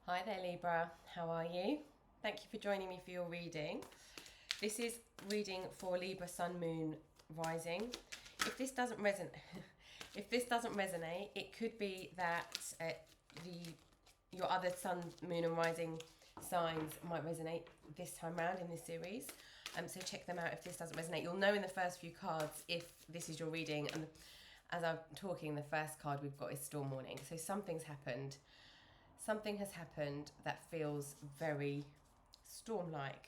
Hi there Libra, how are you? Thank you for joining me for your reading. This is reading for Libra Sun, Moon, Rising. If this doesn't resonate, it could be that your other Sun, Moon, and Rising signs might resonate this time round in this series. So check them out if this doesn't resonate. You'll know in the first few cards if this is your reading. And as I'm talking, the first card we've got is Storm Warning. So something's happened. Something has happened that feels very storm-like.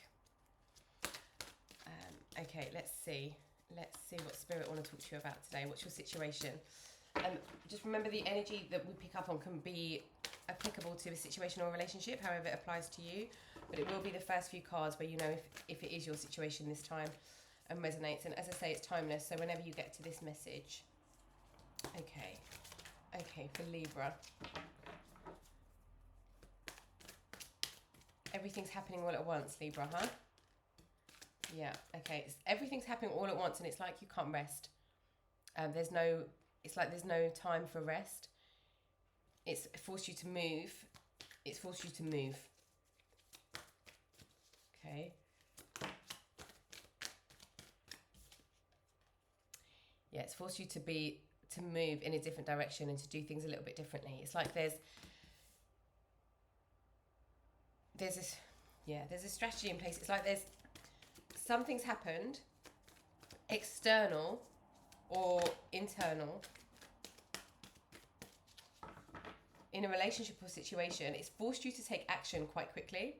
Okay, let's see. Let's see what Spirit want to talk to you about today. What's your situation? Just remember the energy that we pick up on can be applicable to a situation or a relationship, however it applies to you. But it will be the first few cards where you know if it is your situation this time and resonates. And as I say, it's timeless. So whenever you get to this message. Okay, for Libra. Everything's happening all at once, Libra, huh? Yeah, okay. Everything's happening all at once and it's like you can't rest. It's like there's no time for rest. It's forced you to move. It's forced you to move. Okay. Yeah, it's forced you to move in a different direction and to do things a little bit differently. It's like there's a strategy in place. It's like there's something's happened, external or internal, in a relationship or situation. It's forced you to take action quite quickly.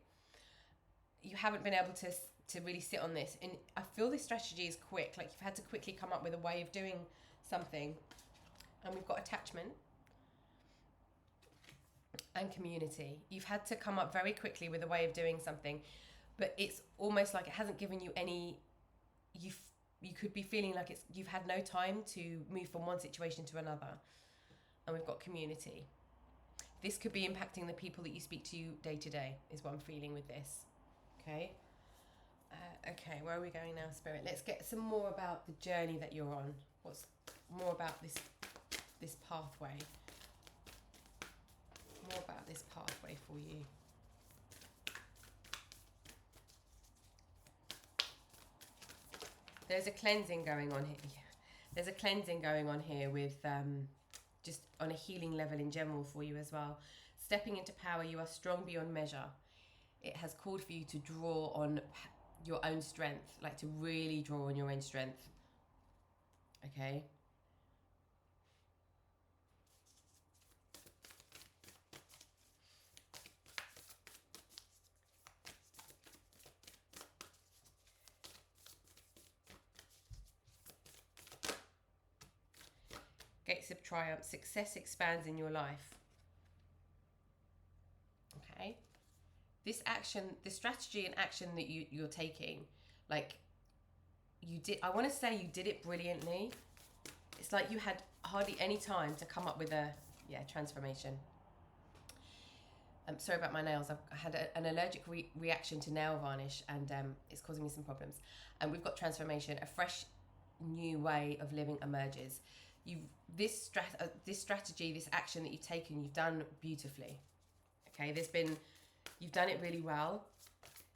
You haven't been able to really sit on this, and I feel this strategy is quick. Like you've had to quickly come up with a way of doing something, and we've got attachment and community. You've had to come up very quickly with a way of doing something, but it's almost like it hasn't given you any. You could be feeling like you've had no time to move from one situation to another. And we've got community. This could be impacting the people that you speak to day to day, is what I'm feeling with this. Okay. Okay, where are we going now, Spirit? Let's get some more about the journey that you're on. What's more about this pathway? More about this pathway for you. There's a cleansing going on here. There's a cleansing going on here with just on a healing level in general for you as well. Stepping into power, you are strong beyond measure. It has called for you to draw on your own strength, like to really draw on your own strength. Okay. Gates of triumph. Success expands in your life. Okay. This action, the strategy and action that you're taking, like I want to say you did it brilliantly. It's like you had hardly any time to come up with a transformation. I'm sorry about my nails. I've had an allergic reaction to nail varnish, and it's causing me some problems. And we've got transformation. A fresh, new way of living emerges. This strategy, this action that you've taken, you've done beautifully. Okay, you've done it really well.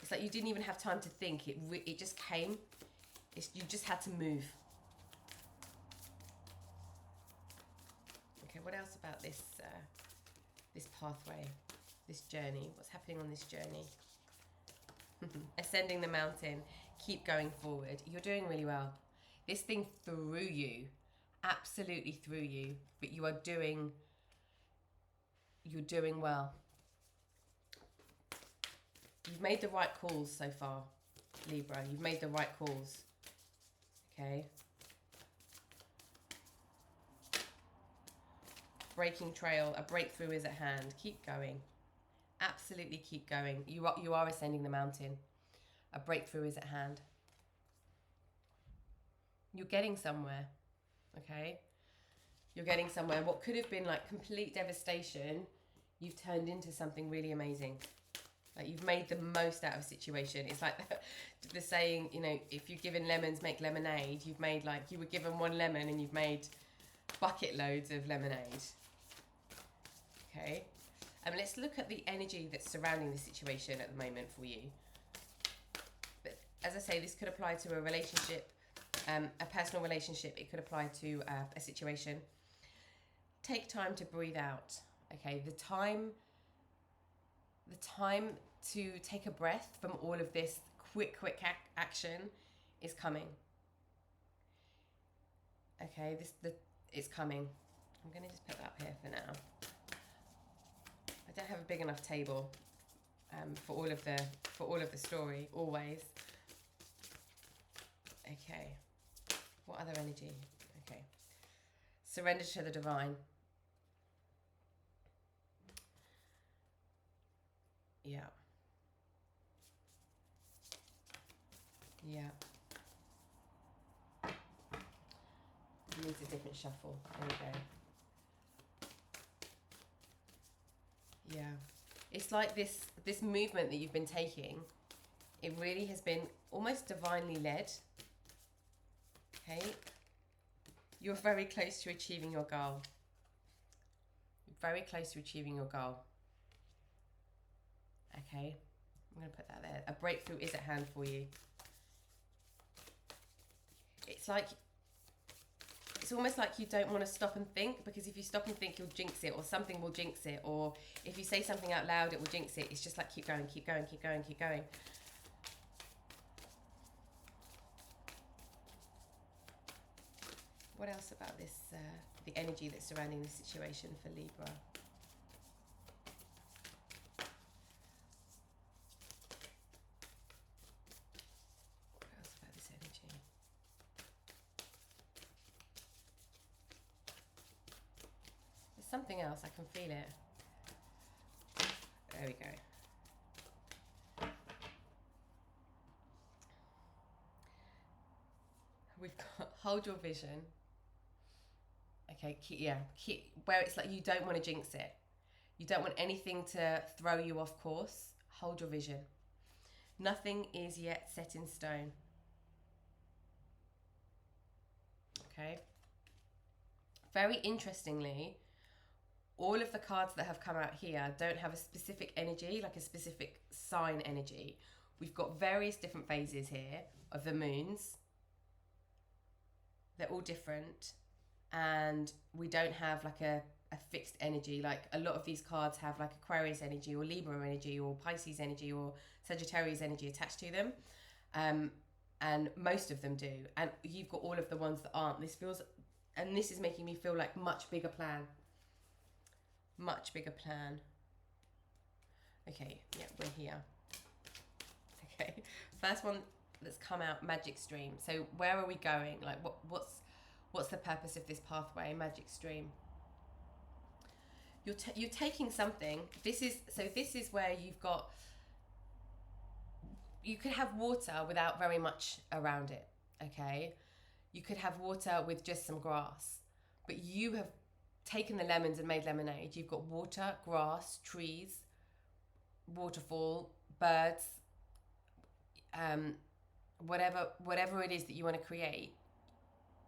It's like you didn't even have time to think. It just came. You just had to move. Okay, what else about this pathway, this journey? What's happening on this journey? Ascending the mountain. Keep going forward. You're doing really well. This thing through you. Absolutely through you, but you're doing well. You've made the right calls so far, Libra. You've made the right calls. Okay. Breaking trail. A breakthrough is at hand. Keep going. Absolutely keep going. You are ascending the mountain. A breakthrough is at hand. You're getting somewhere. Okay, you're getting somewhere. What could have been like complete devastation, you've turned into something really amazing. Like you've made the most out of a situation. It's like the saying, if you're given lemons, make lemonade. You've made you were given one lemon and you've made bucket loads of lemonade. Okay, Let's look at the energy that's surrounding the situation at the moment for you. But as I say, this could apply to a relationship, a personal relationship. It could apply to a situation. Take time to breathe out. Okay, the time to take a breath from all of this quick action is coming. Okay, it's coming. I'm going to just put that up here for now. I don't have a big enough table for all of the story always. Okay, what other energy? Okay, surrender to the divine. Yeah. Yeah. Needs a different shuffle. There we go. Yeah. It's like this movement that you've been taking, it really has been almost divinely led. Okay. You're very close to achieving your goal. Very close to achieving your goal. Okay. I'm going to put that there. A breakthrough is at hand for you. It's almost like you don't want to stop and think, because if you stop and think, you'll jinx it, or something will jinx it, or if you say something out loud, it will jinx it. It's just like keep going, keep going, keep going, keep going. What else about this, the energy that's surrounding the situation for Libra? Something else, I can feel it. There we go. We've got hold your vision. Okay, keep where it's like you don't want to jinx it. You don't want anything to throw you off course. Hold your vision. Nothing is yet set in stone. Okay. Very interestingly, all of the cards that have come out here don't have a specific energy, like a specific sign energy. We've got various different phases here of the moons. They're all different. And we don't have like a fixed energy. Like a lot of these cards have like Aquarius energy or Libra energy or Pisces energy or Sagittarius energy attached to them. And most of them do. And you've got all of the ones that aren't. This is making me feel like much bigger plan. Much bigger plan. Okay, yeah, we're here. Okay, first one that's come out, magic stream. So where are we going? Like what's the purpose of this pathway? Magic stream. You're taking something. This is where you could have water without very much around it. Okay, you could have water with just some grass, but you have taken the lemons and made lemonade. You've got water, grass, trees, waterfall, birds, whatever it is that you want to create.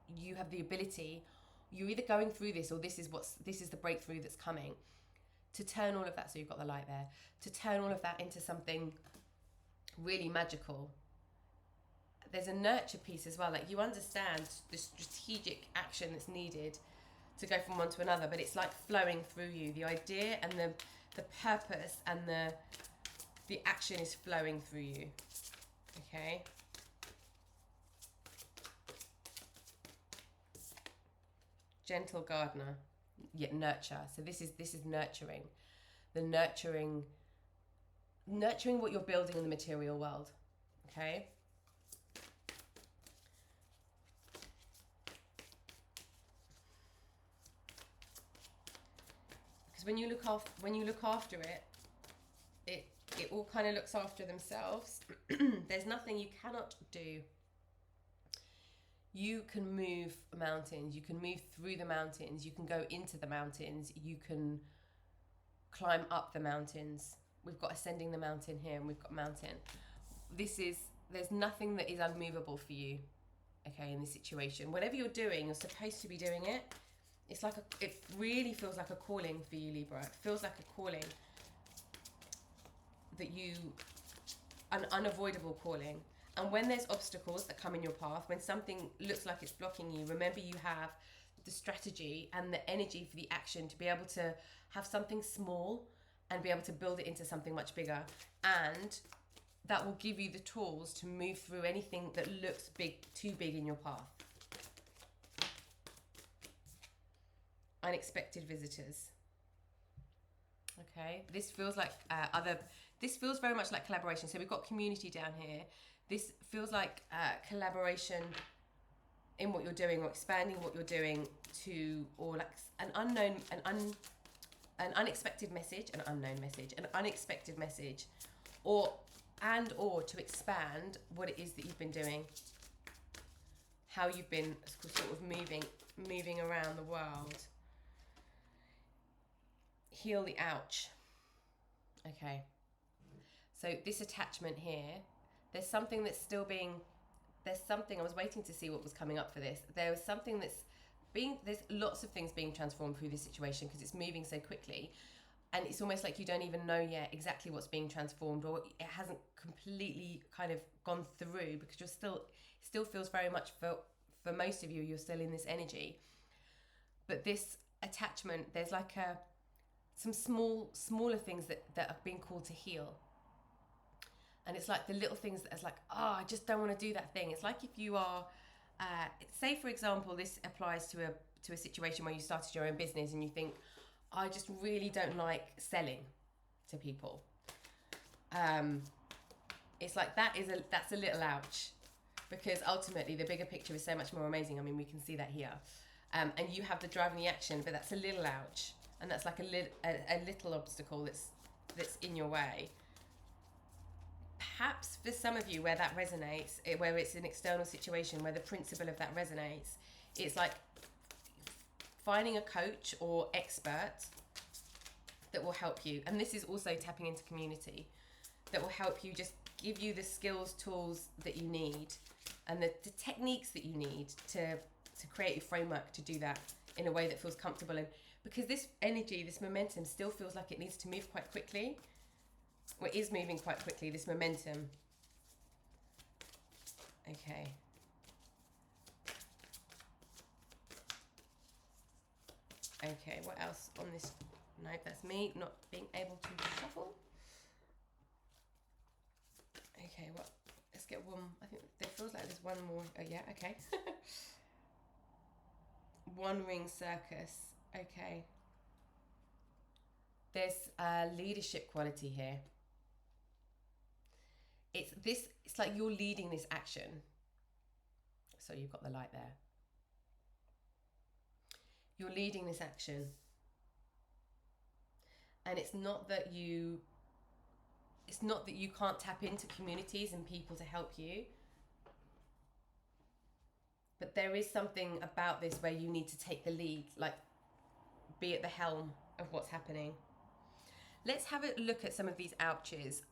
You have the ability. You're either going through this, or this is the breakthrough that's coming, to turn all of that. So you've got the light there, to turn all of that into something really magical. There's a nurture piece as well. Like you understand the strategic action that's needed to go from one to another, but it's like flowing through you. The idea and the purpose and the action is flowing through you. Okay. Gentle gardener, yet nurture. So this is nurturing. The nurturing what you're building in the material world. Okay. When you look after it, it all kind of looks after themselves. There's nothing you cannot do. You can move mountains. You can move through the mountains. You can go into the mountains. You can climb up the mountains. We've got ascending the mountain here, and we've got mountain. There's nothing that is unmovable for you. Okay, in this situation, whatever you're doing, you're supposed to be doing it. It's like it really feels like a calling for you, Libra. It feels like a calling. an unavoidable calling. And when there's obstacles that come in your path, when something looks like it's blocking you, remember you have the strategy and the energy for the action to be able to have something small and be able to build it into something much bigger. And that will give you the tools to move through anything that looks too big in your path. Unexpected visitors. Okay, this feels like this feels very much like collaboration. So we've got community down here. This feels like collaboration in what you're doing, or expanding what you're doing to, or like an unexpected message, an unknown message, an unexpected message, or to expand what it is that you've been doing, how you've been sort of moving around the world. Heal the ouch. Okay. So this attachment here, there's something that's still being, I was waiting to see what was coming up for this. There was something there's lots of things being transformed through this situation because it's moving so quickly. And it's almost like you don't even know yet exactly what's being transformed, or it hasn't completely kind of gone through, because you're still feels very much for most of you, you're still in this energy. But this attachment, there's like some smaller things that are being called to heal. And it's like the little things that is like, I just don't want to do that thing. It's like if you are, say for example, this applies to a situation where you started your own business and you think, I just really don't like selling to people. It's like that's a little ouch, because ultimately the bigger picture is so much more amazing. I mean, we can see that here. And you have the drive and the action, but that's a little ouch. And that's like a little obstacle that's in your way. Perhaps for some of you where that resonates, where it's an external situation, where the principle of that resonates, it's like finding a coach or expert that will help you. And this is also tapping into community that will help you, just give you the skills, tools that you need, and the techniques that you need to create a framework to do that in a way that feels comfortable. And because this energy, this momentum still feels like it needs to move quite quickly. Well, it is moving quite quickly, this momentum. Okay. Okay, what else on this? No, that's me not being able to shuffle. Okay, what? Let's get one. I think there feels like there's one more. Oh, yeah, okay. One ring circus. Okay. There's a leadership quality here. It's like you're leading this action. So you've got the light there. You're leading this action. And it's not that you can't tap into communities and people to help you. But there is something about this where you need to take the lead, like be at the helm of what's happening. Let's have a look at some of these ouches.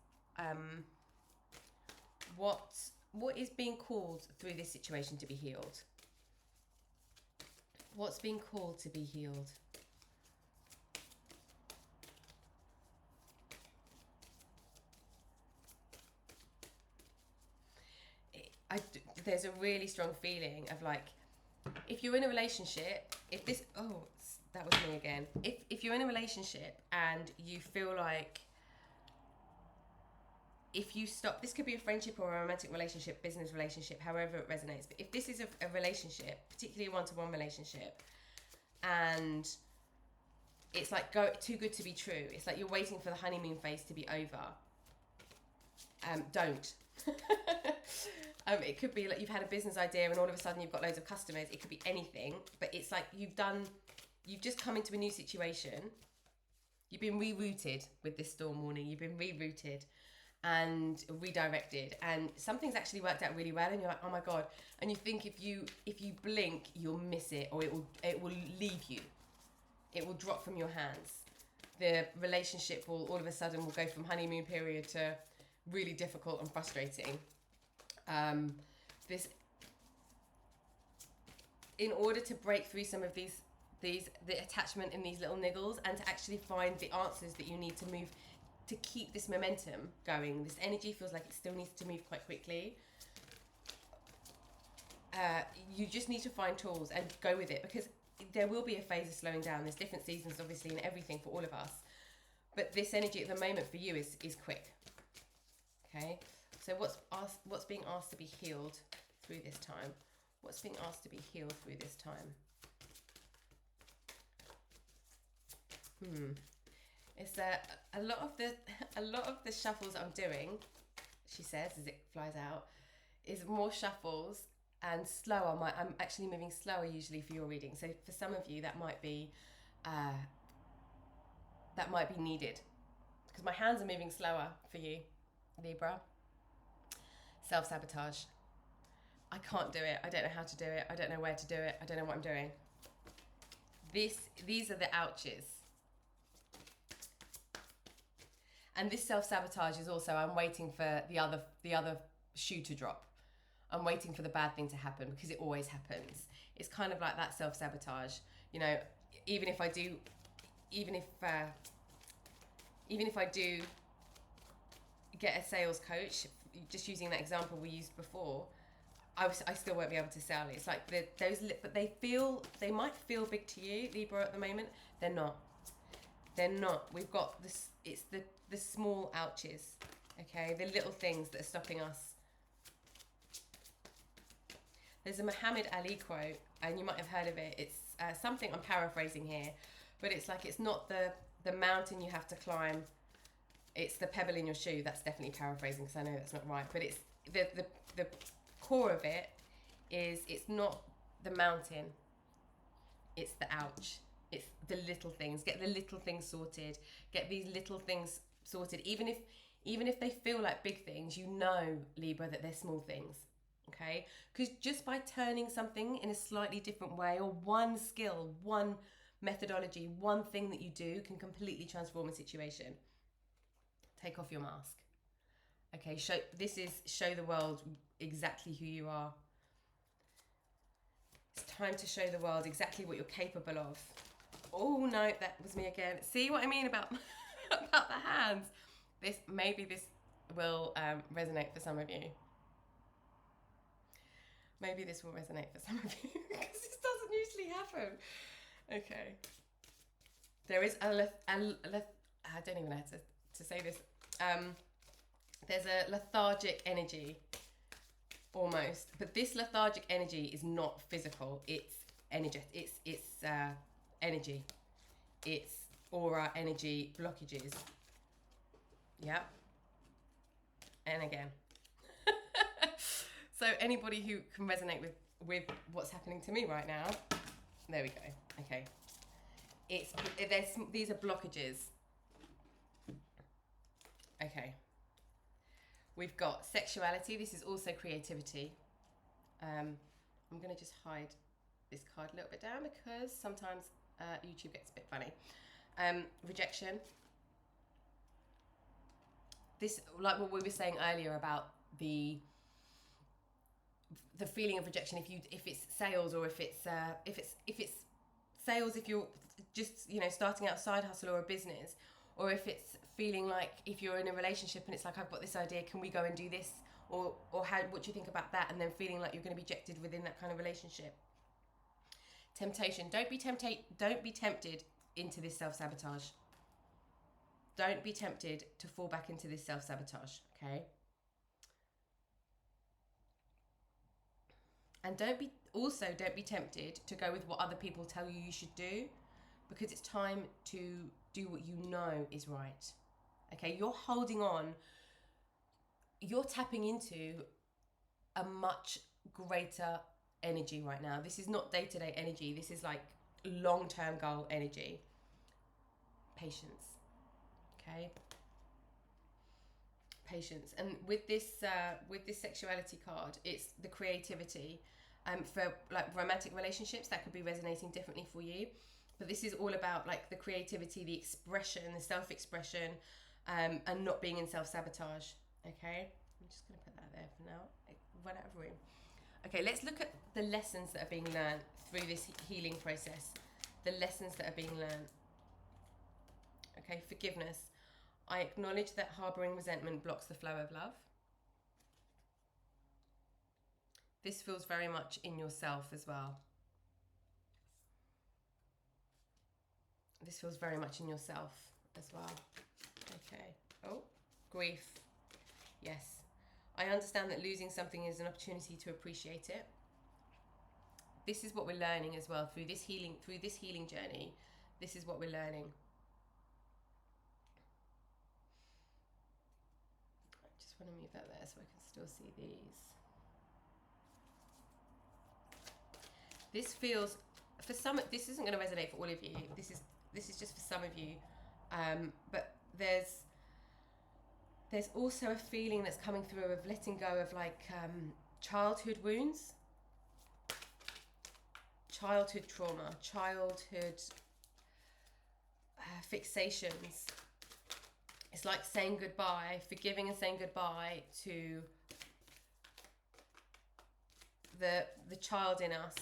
What is being called through this situation to be healed? What's being called to be healed? There's a really strong feeling of like, if you're in a relationship, that was me again. If you're in a relationship and you feel like, if you stop, this could be a friendship or a romantic relationship, business relationship, however it resonates. But if this is a relationship, particularly a one-to-one relationship, and it's like too good to be true, it's like you're waiting for the honeymoon phase to be over. Don't. It could be like you've had a business idea and all of a sudden you've got loads of customers. It could be anything, but it's like you've just come into a new situation. You've been rerouted with this storm warning. You've been rerouted and redirected, and something's actually worked out really well, and you're like, oh my God. And you think if you blink, you'll miss it, or it will leave you. It will drop from your hands. The relationship will all of a sudden will go from honeymoon period to really difficult and frustrating. In order to break through some of the attachment in these little niggles, and to actually find the answers that you need to move to keep this momentum going. This energy feels like it still needs to move quite quickly. You just need to find tools and go with it, because there will be a phase of slowing down. There's different seasons, obviously, in everything for all of us. But this energy at the moment for you is quick. Okay, so what's being asked to be healed through this time? What's being asked to be healed through this time? It's a lot of the shuffles I'm doing, she says as it flies out, is more shuffles and slower. I'm actually moving slower usually for your reading. So for some of you that might be needed, because my hands are moving slower for you, Libra. Self-sabotage. I can't do it. I don't know how to do it. I don't know where to do it. I don't know what I'm doing. These are the ouches. And this self-sabotage is also, I'm waiting for the other shoe to drop. I'm waiting for the bad thing to happen, because it always happens. It's kind of like that self-sabotage. You know, even if I do get a sales coach, just using that example we used before, I still won't be able to sell it. It's like but they might feel big to you, Libra, at the moment. They're not. We've got this. It's the small ouches, okay, the little things that are stopping us. There's a Muhammad Ali quote, and you might have heard of it. It's something, I'm paraphrasing here, but it's like, it's not the mountain you have to climb, it's the pebble in your shoe. That's definitely paraphrasing, because I know that's not right, but it's the core of it is, it's not the mountain, it's the ouch. It's the little things. Get the little things sorted. Get these little things sorted. Even if they feel like big things, you know, Libra, that they're small things. Okay? Because just by turning something in a slightly different way, or one skill, one methodology, one thing that you do can completely transform a situation. Take off your mask. Okay, show the world exactly who you are. It's time to show the world exactly what you're capable of. Oh no, that was me again. See what I mean about about the hands? Maybe this will resonate for some of you. Maybe this will resonate for some of you, because this doesn't usually happen. Okay. There is I don't even know how to say this. There's a lethargic energy, almost, but this lethargic energy is not physical. It's energetic. It's energy. It's aura energy blockages. Yep. And again. So anybody who can resonate with what's happening to me right now, there we go. Okay. These are blockages. Okay. We've got sexuality. This is also creativity. I'm going to just hide this card a little bit down, because sometimes YouTube gets a bit funny. Rejection. This, like what we were saying earlier about the feeling of rejection. If it's sales, or if it's sales, if you're just, you know, starting out a side hustle or a business, or if it's feeling like, if you're in a relationship and it's like, I've got this idea, can we go and do this, or what do you think about that, and then feeling like you're going to be rejected within that kind of relationship. Temptation. Don't be tempted into this self-sabotage. Don't be tempted to fall back into this self-sabotage, okay? And don't be tempted to go with what other people tell you should do, because it's time to do what you know is right. Okay, you're holding on. You're tapping into a much greater energy right now. This is not day-to-day energy. This is like long-term goal energy. Patience. Okay. Patience. And with this sexuality card, it's the creativity. For like romantic relationships, that could be resonating differently for you. But this is all about like the creativity, the expression, the self-expression, and not being in self-sabotage. Okay, I'm just going to put that there for now. Run out of room. Okay, let's look at the lessons that are being learned through this healing process. The lessons that are being learned. Okay, forgiveness. I acknowledge that harboring resentment blocks the flow of love. This feels very much in yourself as well. This feels very much in yourself as well. Okay. Oh, grief. Yes. I understand that losing something is an opportunity to appreciate it. This is what we're learning as well through this healing journey. This is what we're learning. I just want to move that there so I can still see these. This feels, for some, this isn't going to resonate for all of you. This is just for some of you. But there's also a feeling that's coming through of letting go of like childhood wounds, childhood trauma, childhood fixations. It's like saying goodbye, forgiving and saying goodbye to the child in us,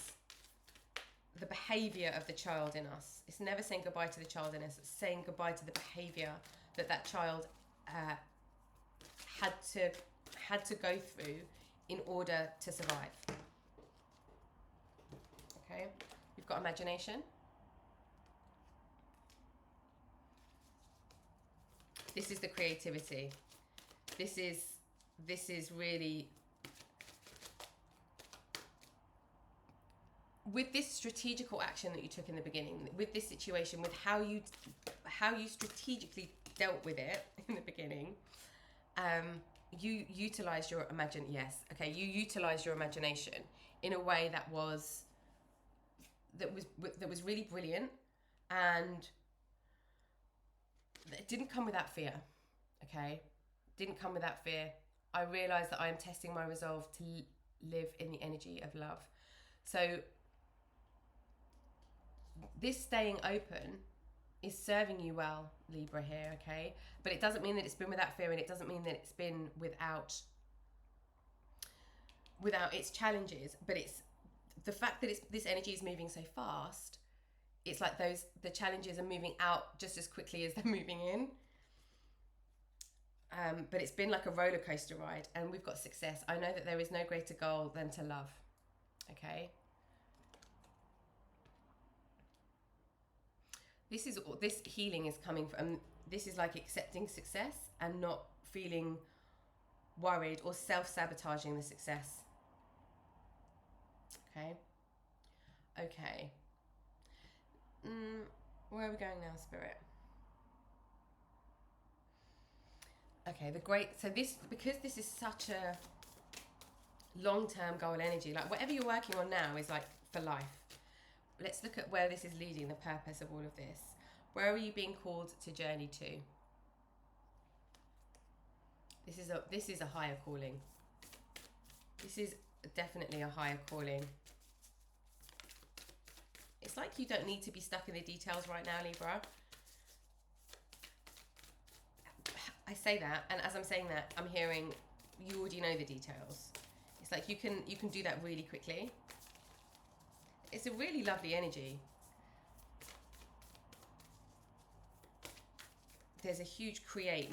the behavior of the child in us. It's never saying goodbye to the child in us, it's saying goodbye to the behavior that child had to go through in order to survive. Okay, you've got imagination. This is the creativity. This is really, with this strategical action that you took in the beginning, with this situation, with how you strategically dealt with it in the beginning, you utilized your you utilized your imagination in a way that was really brilliant, and it didn't come without fear. Okay, didn't come without fear. I realized that I am testing my resolve to live in the energy of love. So this staying open is serving you well, Libra here, okay? But it doesn't mean that it's been without fear, and it doesn't mean that it's been without its challenges. But it's the fact that this energy is moving so fast. It's like the challenges are moving out just as quickly as they're moving in. But it's been like a roller coaster ride, and we've got success. I know that there is no greater goal than to love, okay? This healing is coming from, this is like accepting success and not feeling worried or self-sabotaging the success. Okay. Okay. Where are we going now, Spirit? Okay, so because this is such a long-term goal energy, like whatever you're working on now is like for life. Let's look at where this is leading, the purpose of all of this. Where are you being called to journey to? This is a higher calling. This is definitely a higher calling. It's like you don't need to be stuck in the details right now, Libra. I say that, and as I'm saying that, I'm hearing you already know the details. It's like you can do that really quickly. It's a really lovely energy. There's a huge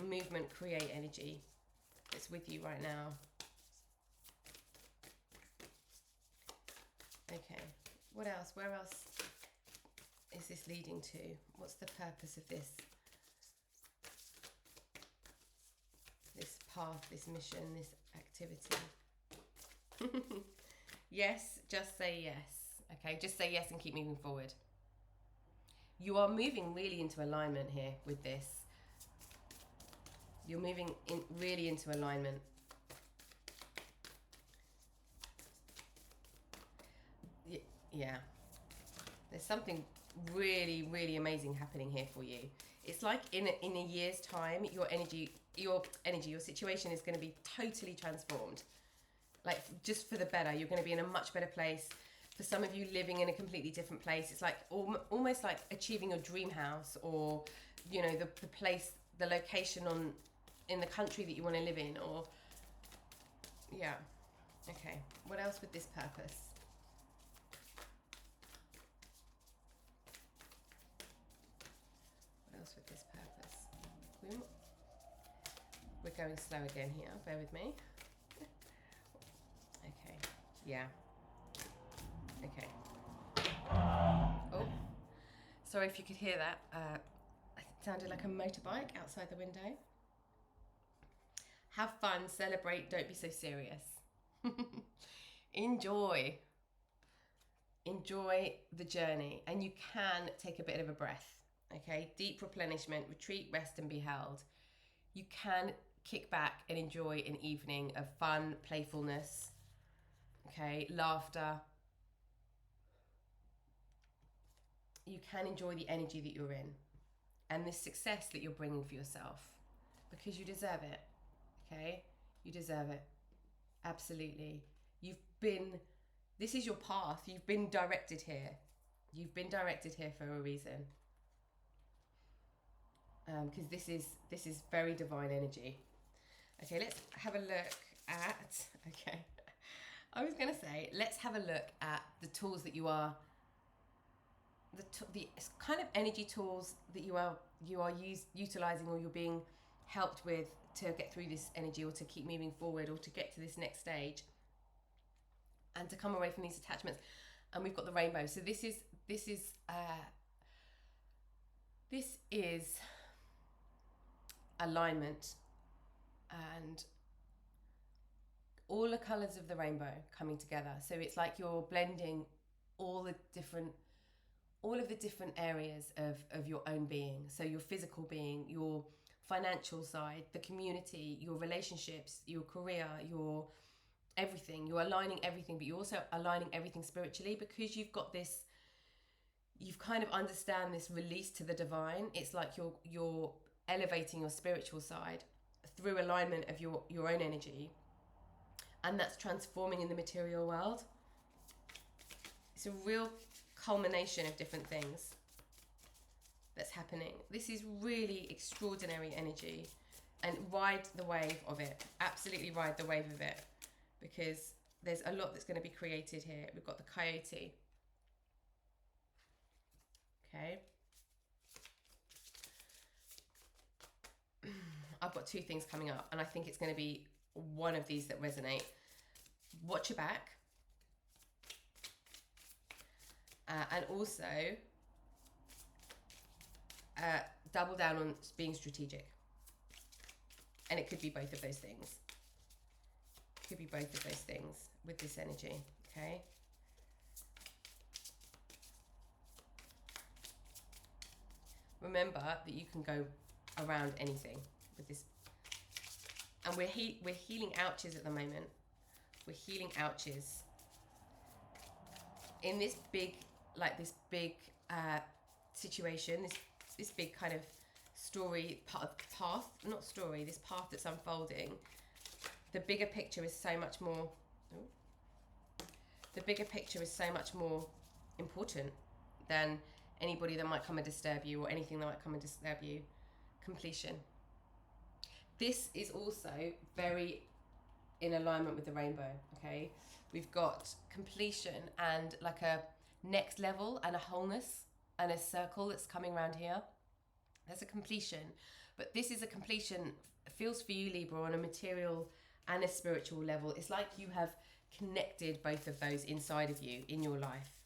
movement create energy that's with you right now. Okay, what else? Where else is this leading to? What's the purpose of this? This path, this mission, this activity. Yes, just say yes. Okay, just say yes and keep moving forward. You are moving really into alignment here with this. You're moving really into alignment. Yeah. There's something really, really amazing happening here for you. It's like in a year's time, your situation is going to be totally transformed. Like just for the better. You're going to be in a much better place. For some of you, living in a completely different place. It's like almost like achieving your dream house, or you know, the place, the location in the country that you want to live in, or yeah. Okay, what else with this purpose? What else with this purpose? We're going slow again here. Bear with me. Okay. Yeah. Okay. Oh. Sorry if you could hear that. It sounded like a motorbike outside the window. Have fun, celebrate, don't be so serious. Enjoy. Enjoy the journey. And you can take a bit of a breath. Okay? Deep replenishment, retreat, rest, and be held. You can kick back and enjoy an evening of fun, playfulness, okay, laughter. You can enjoy the energy that you're in and the success that you're bringing for yourself, because you deserve it, okay? You deserve it. Absolutely. This is your path. You've been directed here. You've been directed here for a reason. Because this is very divine energy. Okay, let's have a look at, okay, I was going to say, let's have a look at the tools that you are, the kind of energy tools that you are utilizing, or you're being helped with to get through this energy, or to keep moving forward, or to get to this next stage and to come away from these attachments. And we've got the rainbow. So this is alignment, and all the colors of the rainbow coming together. So it's like you're blending all of the different areas of your own being. So your physical being, your financial side, the community, your relationships, your career, your everything. You're aligning everything, but you're also aligning everything spiritually, because you've got this, you've kind of understand this release to the divine. It's like you're elevating your spiritual side through alignment of your own energy, and that's transforming in the material world. It's a real culmination of different things that's happening. This is really extraordinary energy, and ride the wave of it. Absolutely ride the wave of it, because there's a lot that's going to be created here. We've got the coyote. Okay. I've got two things coming up, and I think it's going to be one of these that resonate. Watch your back. And also double down on being strategic. And it could be both of those things. It could be both of those things with this energy, okay? Remember that you can go around anything with this. And we're healing ouches at the moment. We're healing ouches. In this big, situation, this big kind of story, this path that's unfolding, the bigger picture is so much more, important than anybody that might come and disturb you, or anything that might come and disturb you. Completion. This is also very in alignment with the rainbow, okay? We've got completion and like a next level and a wholeness and a circle that's coming around here. There's a completion, but this is a completion, feels for you, Libra, on a material and a spiritual level. It's like you have connected both of those inside of you in your life,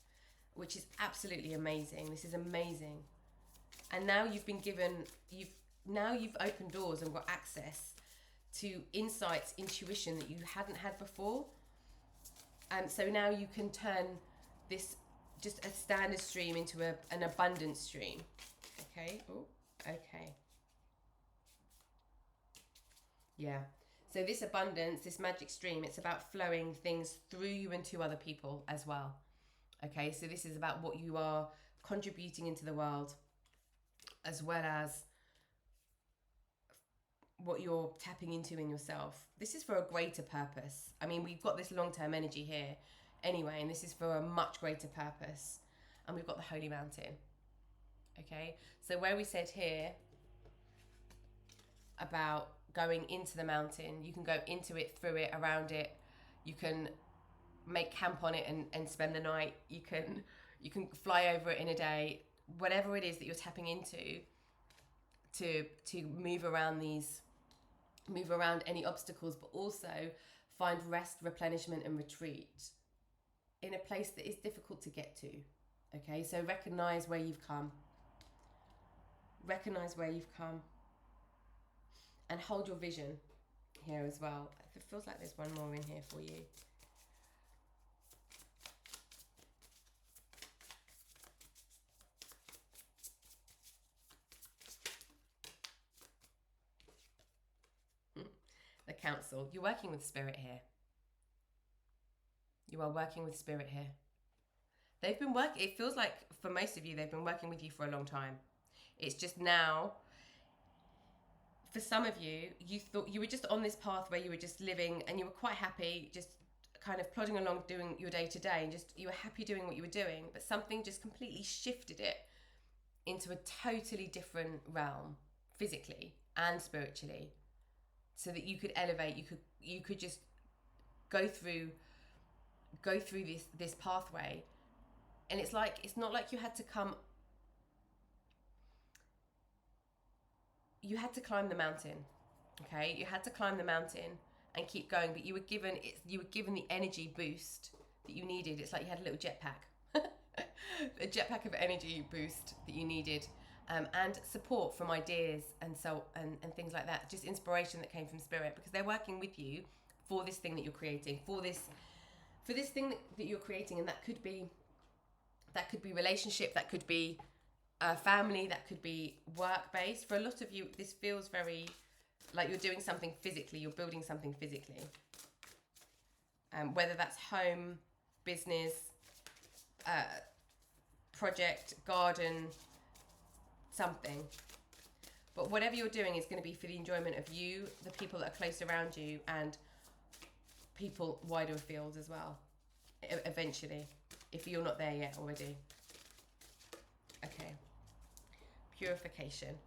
which is absolutely amazing. This is amazing. And now you've been given, you've opened doors and got access to insights, intuition that you hadn't had before. And so now you can turn this, just a standard stream, into an abundant stream. Okay. Oh, okay. Yeah. So this abundance, this magic stream, it's about flowing things through you and to other people as well. Okay. So this is about what you are contributing into the world, as well as what you're tapping into in yourself. This is for a greater purpose. I mean, we've got this long-term energy here anyway, and this is for a much greater purpose. And we've got the Holy Mountain. Okay, so where we said here about going into the mountain, you can go into it, through it, around it. You can make camp on it and spend the night. You can fly over it in a day. Whatever it is that you're tapping into to move around these move around any obstacles, but also find rest, replenishment, and retreat in a place that is difficult to get to. Okay, so recognize where you've come. Recognize where you've come. And hold your vision here as well. It feels like there's one more in here for you. The council. You're working with spirit here. You are working with spirit here. They've been working, it feels like for most of you, they've been working with you for a long time. It's just now, for some of you, you thought you were just on this path where you were just living and you were quite happy, just kind of plodding along doing your day to day, and just you were happy doing what you were doing, but something just completely shifted it into a totally different realm, physically and spiritually, so that you could elevate, you could just go through this pathway. And it's not like you had to climb the mountain. Okay, you had to climb the mountain and keep going, but you were given the energy boost that you needed. It's like you had a little jetpack, a jetpack of energy boost that you needed, and support from ideas and things like that. Just inspiration that came from spirit, because they're working with you for this thing that you're creating, for this thing that you're creating, and that could be relationship, that could be family, that could be work-based. For a lot of you, this feels very like you're doing something physically, you're building something physically. Whether that's home, business, project, garden, something. But whatever you're doing is going to be for the enjoyment of you, the people that are close around you, and people wider afield as well, eventually, if you're not there yet already. Okay. Purification.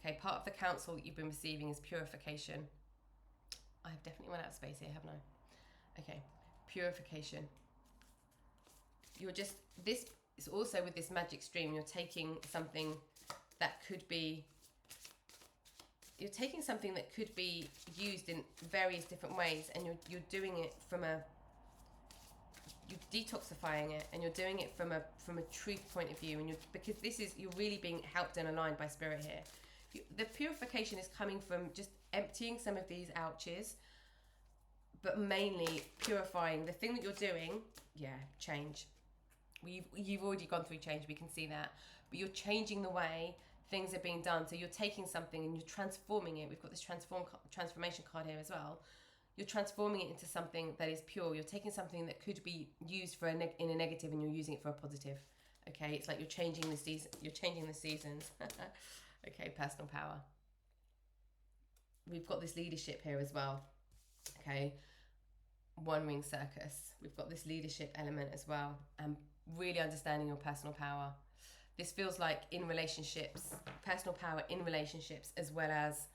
Okay, part of the counsel that you've been receiving is purification. I've definitely run out of space here, haven't I? Okay, purification. This is also with this magic stream, you're taking something that could be used in various different ways, and you're doing it you're detoxifying it, and you're doing it from a truth point of view, and because you're really being helped and aligned by spirit here. The purification is coming from just emptying some of these ouches, but mainly purifying the thing that you're doing. Change. You've already gone through change, we can see that, but you're changing the way things are being done. So you're taking something and you're transforming it. We've got this transformation card here as well. You're transforming it into something that is pure. You're taking something that could be used in a negative, and you're using it for a positive. Okay, it's like you're changing the season. You're changing the seasons. Okay, personal power. We've got this leadership here as well. Okay, one ring circus. We've got this leadership element as well, and really understanding your personal power. This feels like in relationships, personal power in relationships, as well as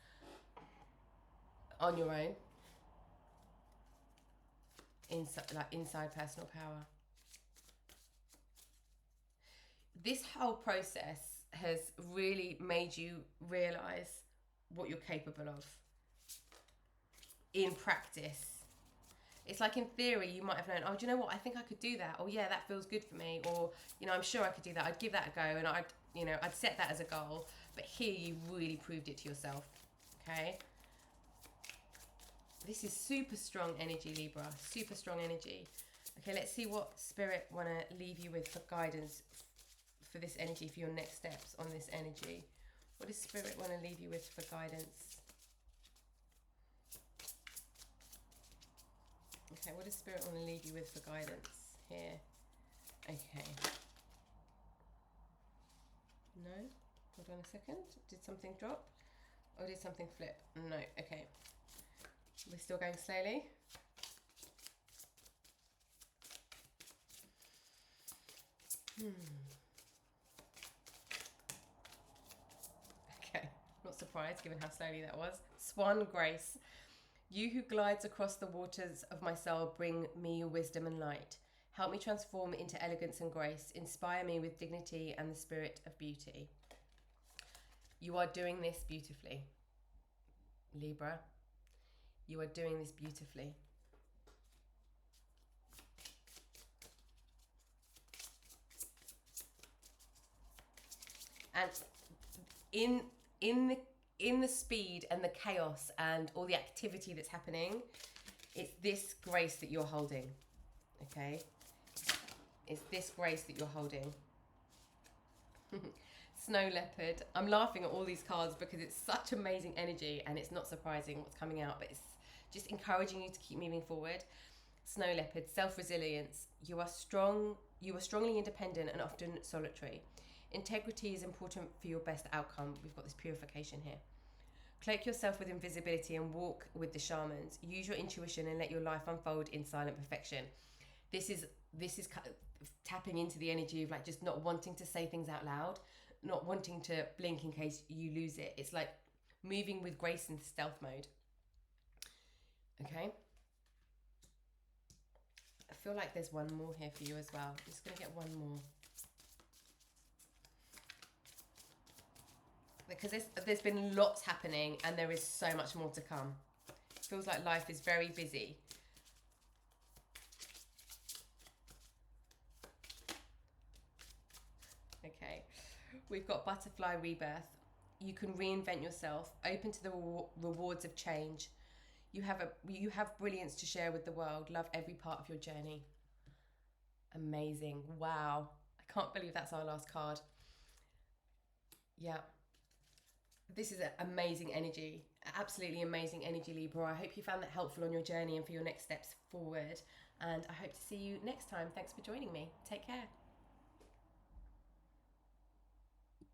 on your own. Inside personal power. This whole process has really made you realize what you're capable of in practice. It's like in theory you might have known, oh, do you know what, I think I could do that, or yeah, that feels good for me, or I'm sure I could do that, I'd give that a go, and I'd set that as a goal. But here you really proved it to yourself. Okay, this is super strong energy, Libra. Super strong energy. Okay, let's see what spirit want to leave you with for guidance for this energy, for your next steps on this energy. What does spirit want to leave you with for guidance? Okay, what does spirit want to leave you with for guidance here? Okay. No? Hold on a second. Did something drop? Or did something flip? No. Okay. We're still going slowly. Okay. Not surprised given how slowly that was. Swan grace. You who glides across the waters of my soul, bring me your wisdom and light. Help me transform into elegance and grace. Inspire me with dignity and the spirit of beauty. You are doing this beautifully. Libra. You are doing this beautifully. And in the speed and the chaos and all the activity that's happening, it's this grace that you're holding. Okay? It's this grace that you're holding. Snow leopard. I'm laughing at all these cards because it's such amazing energy, and it's not surprising what's coming out, but it's just encouraging you to keep moving forward. Snow leopard, self-resilience. You are strong. You are strongly independent and often solitary. Integrity is important for your best outcome. We've got this purification here. Cloak yourself with invisibility and walk with the shamans. Use your intuition and let your life unfold in silent perfection. This is tapping into the energy of like just not wanting to say things out loud, not wanting to blink in case you lose it. It's like moving with grace in stealth mode. Okay. I feel like there's one more here for you as well. I'm just going to get one more. Because there's been lots happening and there is so much more to come. It feels like life is very busy. Okay, we've got butterfly rebirth. You can reinvent yourself, open to the rewards of change. You have brilliance to share with the world. Love every part of your journey. Amazing. Wow. I can't believe that's our last card. Yeah. This is amazing energy, absolutely amazing energy, Libra. I hope you found that helpful on your journey and for your next steps forward. And I hope to see you next time. Thanks for joining me. Take care.